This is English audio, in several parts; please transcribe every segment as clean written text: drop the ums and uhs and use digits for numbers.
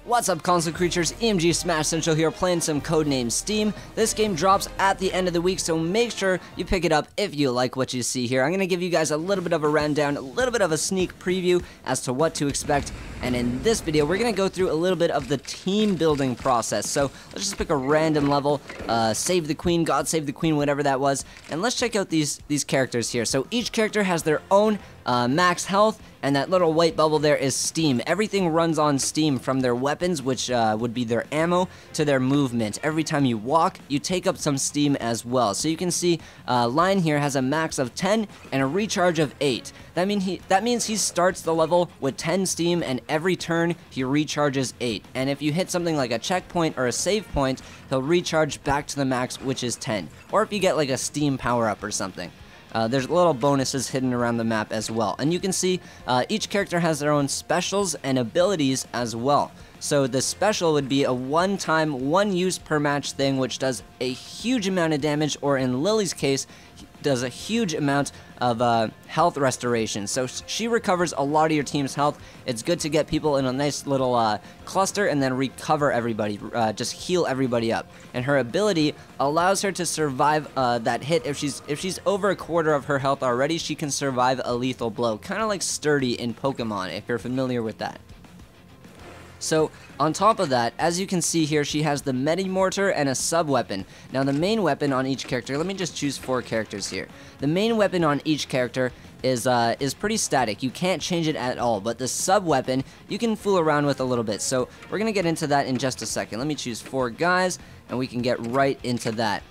What's up, console creatures? EMG Smash Central here, playing some Codename S.T.E.A.M. This game drops at the end of the week, so make sure you pick it up if you like what you see here. I'm going to give you guys a little bit of a rundown, a little bit of a sneak preview as to what to expect, and in this video, we're going to go through a little bit of the team building process. So let's just pick a random level, save the queen, God save the queen, whatever that was, and let's check out these characters here. So each character has their own max health, and that little white bubble there is steam. Everything runs on steam, from their weapons, which would be their ammo, to their movement. Every time you walk, you take up some steam as well. So you can see Lion here has a max of 10 and a recharge of 8. That means he starts the level with 10 steam, and every turn he recharges 8. And if you hit something like a checkpoint or a save point, he'll recharge back to the max, which is 10. Or if you get like a steam power-up or something. There's little bonuses hidden around the map as well. And you can see each character has their own specials and abilities as well. So the special would be a one-time, one-use per match thing, which does a huge amount of damage, or in Lily's case, does a huge amount of health restoration. So she recovers a lot of your team's health. It's good to get people in a nice little cluster and then recover everybody, just heal everybody up. And her ability allows her to survive that hit. If she's over a quarter of her health already, she can survive a lethal blow, kind of like Sturdy in Pokemon, if you're familiar with that. So, on top of that, as you can see here, she has the Medi-Mortar and a sub-weapon. Now, the main weapon on each character, let me just choose 4 characters here. The main weapon on each character is pretty static. You can't change it at all, but the sub-weapon, you can fool around with a little bit. So, we're going to get into that in just a second. Let me choose 4 guys, and we can get right into that.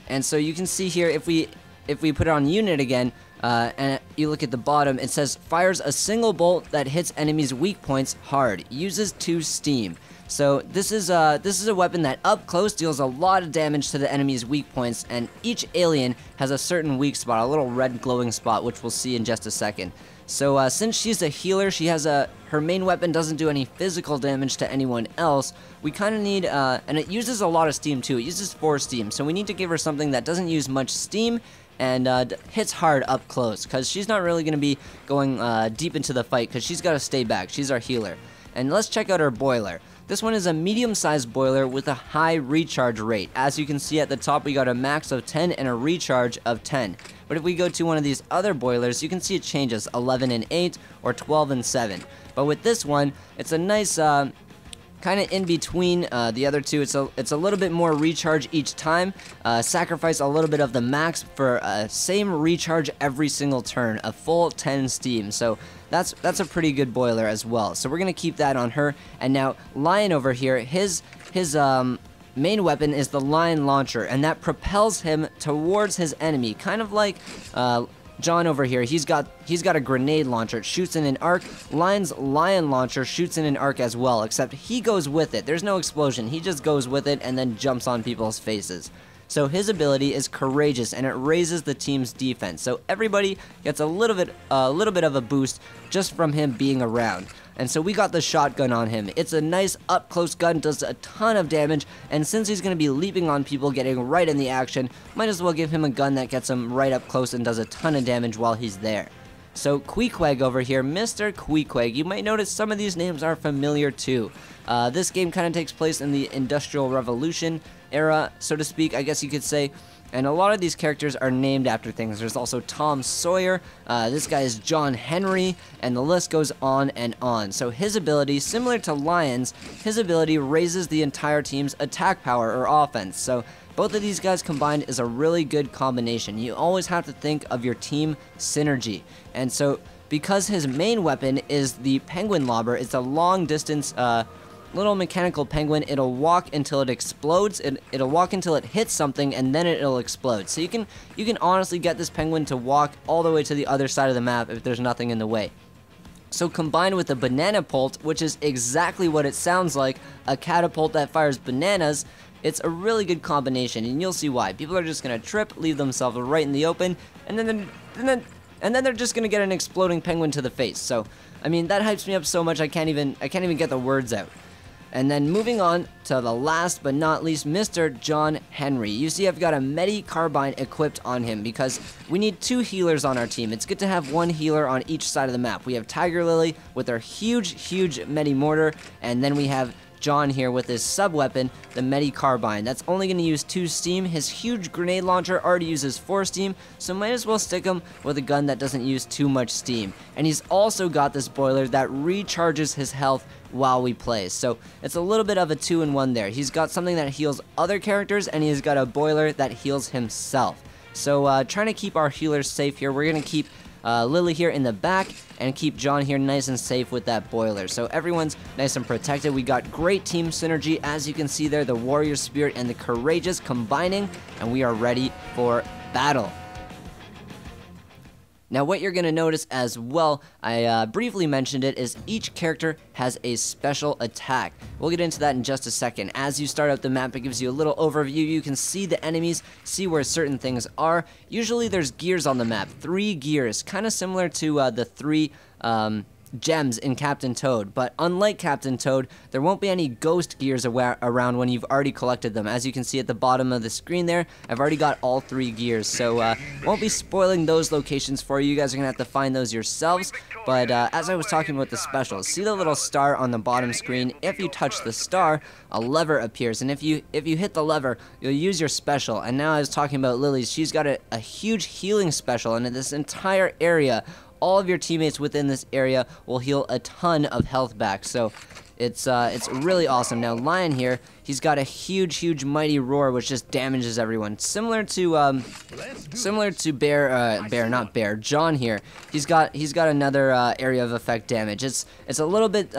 And so, you can see here, if we put it on unit again, and you look at the bottom, it says fires a single bolt that hits enemies' weak points hard, uses 2 steam. So this is a weapon that up close deals a lot of damage to the enemy's weak points, and each alien has a certain weak spot, a little red glowing spot, which we'll see in just a second. So since she's a healer, she has her main weapon doesn't do any physical damage to anyone else. We kind of need, and it uses a lot of steam too. It uses 4 steam, so we need to give her something that doesn't use much steam and hits hard up close, because she's not really going to be going deep into the fight, because she's got to stay back. She's our healer. And let's check out her boiler. This one is a medium-sized boiler with a high recharge rate. As you can see at the top, we got a max of 10 and a recharge of 10. But if we go to one of these other boilers, you can see it changes 11 and 8 or 12 and 7. But with this one, it's a nice kind of in between the other two. It's a little bit more recharge each time. Sacrifice a little bit of the max for same recharge every single turn, a full 10 steam. So that's a pretty good boiler as well. So we're gonna keep that on her. And now Lion over here, his main weapon is the Lion Launcher, and that propels him towards his enemy, kind of like John over here. He's got a grenade launcher. It shoots in an arc. Lion's Lion Launcher shoots in an arc as well, except he goes with it. There's no explosion. He just goes with it and then jumps on people's faces. So his ability is Courageous, and it raises the team's defense. So everybody gets a little bit of a boost just from him being around. And so we got the shotgun on him. It's a nice up-close gun, does a ton of damage, and since he's going to be leaping on people, getting right in the action, might as well give him a gun that gets him right up close and does a ton of damage while he's there. So Queequeg over here, Mr. Queequeg, you might notice some of these names are familiar too. This game kind of takes place in the Industrial Revolution era, so to speak, I guess you could say. And a lot of these characters are named after things. There's also Tom Sawyer, this guy is John Henry, and the list goes on and on. So his ability, similar to Lion's, his ability raises the entire team's attack power or offense. So both of these guys combined is a really good combination. You always have to think of your team synergy. And so because his main weapon is the Penguin Lobber, it's a long distance little mechanical penguin. It'll walk until it explodes, it'll walk until it hits something, and then it'll explode. So you can honestly get this penguin to walk all the way to the other side of the map if there's nothing in the way. So combined with the banana bolt, which is exactly what it sounds like, a catapult that fires bananas, it's a really good combination, and you'll see why. People are just gonna trip, leave themselves right in the open, and then they're just gonna get an exploding penguin to the face. So I mean, that hypes me up so much I can't even get the words out. And then moving on to the last but not least, Mr. John Henry. You see I've got a Medi Carbine equipped on him because we need 2 healers on our team. It's good to have 1 healer on each side of the map. We have Tiger Lily with our huge Medi Mortar, and then we have John here with his sub-weapon, the Medi Carbine. That's only going to use 2 steam. His huge grenade launcher already uses 4 steam, so might as well stick him with a gun that doesn't use too much steam. And he's also got this boiler that recharges his health while we play, so it's a little bit of a 2-in-1 there. He's got something that heals other characters, and he's got a boiler that heals himself. So trying to keep our healers safe here. We're going to keep Lily here in the back and keep John here nice and safe with that boiler. So everyone's nice and protected. We got great team synergy, as you can see there, the warrior spirit and the courageous combining, and we are ready for battle. Now what you're going to notice as well, I briefly mentioned it, is each character has a special attack. We'll get into that in just a second. As you start out the map, it gives you a little overview. You can see the enemies, see where certain things are. Usually there's gears on the map, 3 gears, kind of similar to the 3 gems in Captain Toad, but unlike Captain Toad, there won't be any ghost gears around when you've already collected them. As you can see at the bottom of the screen there, I've already got all 3 gears, so won't be spoiling those locations for you. You guys are gonna have to find those yourselves. But as I was talking about the specials, see the little star on the bottom screen? If you touch the star, a lever appears, and if you hit the lever, you'll use your special. And now I was talking about Lily's, she's got a huge healing special, and in this entire area, all of your teammates within this area will heal a ton of health back, so it's really awesome. Now Lion here, he's got a huge mighty roar which just damages everyone, similar to John here. He's got another area of effect damage. It's a little bit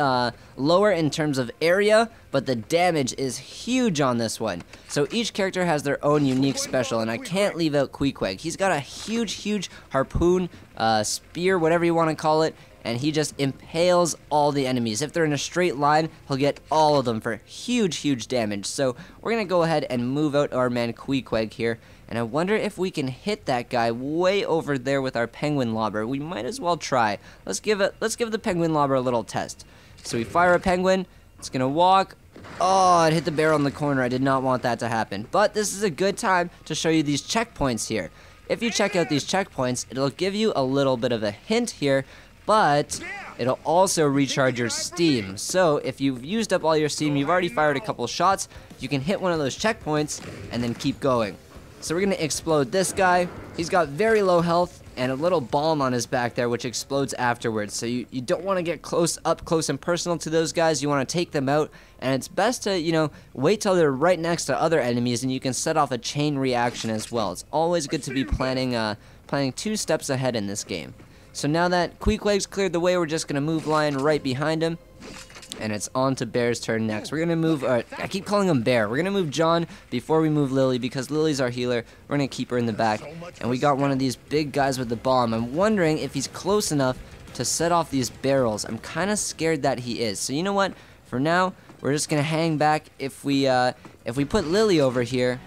lower in terms of area, but the damage is huge on this one. So each character has their own unique special, and I can't leave out Queequeg. He's got a huge harpoon, spear, whatever you want to call it, and he just impales all the enemies. If they're in a straight line, he'll get all of them for huge damage. So we're going to go ahead and move out our man Queequeg here, and I wonder if we can hit that guy way over there with our penguin lobber. We might as well try. Let's give the penguin lobber a little test. So we fire a penguin, it's going to walk. Oh, it hit the barrel in the corner. I did not want that to happen. But this is a good time to show you these checkpoints here. If you check out these checkpoints, it'll give you a little bit of a hint here, but it'll also recharge your steam. So if you've used up all your steam, you've already fired a couple shots, you can hit one of those checkpoints and then keep going. So we're going to explode this guy. He's got very low health and a little bomb on his back there which explodes afterwards. So you don't want to get up close and personal to those guys. You want to take them out, and it's best to, you know, wait till they're right next to other enemies, and you can set off a chain reaction as well. It's always good to be planning 2 steps ahead in this game. So now that Queequeg's cleared the way, we're just going to move Lion right behind him. And it's on to Bear's turn next. We're going to move, I keep calling him Bear. We're going to move John before we move Lily because Lily's our healer. We're going to keep her in the back. And we got one of these big guys with the bomb. I'm wondering if he's close enough to set off these barrels. I'm kind of scared that he is. So you know what? For now, we're just going to hang back. If we put Lily over here,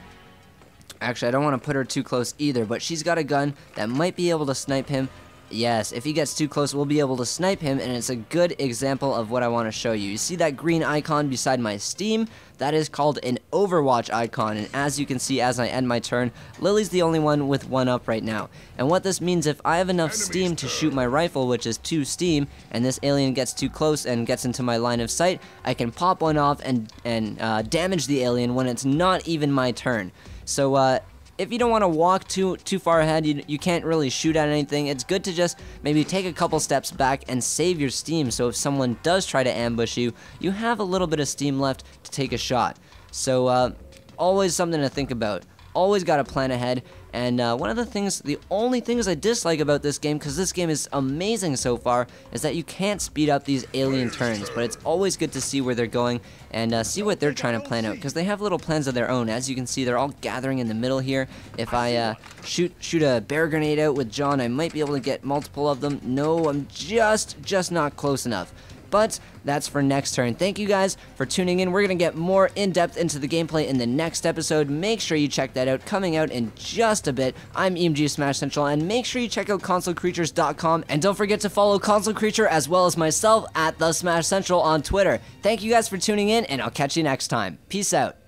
actually I don't want to put her too close either, but she's got a gun that might be able to snipe him. Yes, if he gets too close, we'll be able to snipe him, and it's a good example of what I want to show you. You see that green icon beside my Steam? That is called an Overwatch icon, and as you can see as I end my turn, Lily's the only one with 1 up right now. And what this means, if I have enough steam to shoot my rifle, which is 2 steam, and this alien gets too close and gets into my line of sight, I can pop one off and damage the alien when it's not even my turn. So, if you don't want to walk too far ahead, you can't really shoot at anything, it's good to just maybe take a couple steps back and save your steam, so if someone does try to ambush you, you have a little bit of steam left to take a shot. So always something to think about. Always got to plan ahead. And the only things I dislike about this game, because this game is amazing so far, is that you can't speed up these alien turns. But it's always good to see where they're going and see what they're trying to plan out, because they have little plans of their own. As you can see, they're all gathering in the middle here. If I shoot a bear grenade out with John, I might be able to get multiple of them. No, I'm just not close enough. But that's for next turn. Thank you guys for tuning in. We're going to get more in-depth into the gameplay in the next episode. Make sure you check that out. Coming out in just a bit. I'm EMG Smash Central, and make sure you check out consolecreatures.com. And don't forget to follow Console Creature as well as myself at The Smash Central on Twitter. Thank you guys for tuning in, and I'll catch you next time. Peace out.